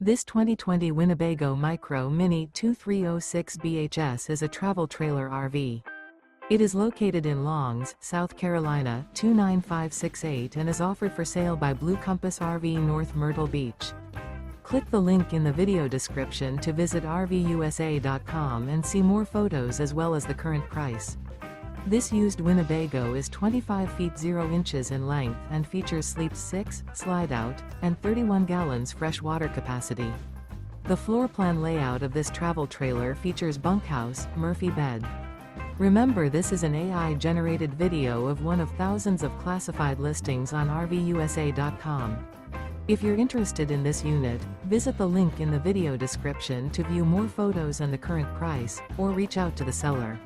This 2020 Winnebago Micro Minnie 2306 BHS is a travel trailer RV. It is located in Longs, South Carolina 29568 and is offered for sale by Blue Compass RV North Myrtle Beach. Click the link in the video description to visit RVUSA.com and see more photos as well as the current price. This used Winnebago is 25 feet 0 inches in length and features sleep 6, slide-out, and 31 gallons fresh water capacity. The floor plan layout of this travel trailer features bunkhouse, Murphy bed. Remember, this is an AI-generated video of one of thousands of classified listings on RVUSA.com. If you're interested in this unit, visit the link in the video description to view more photos and the current price, or reach out to the seller.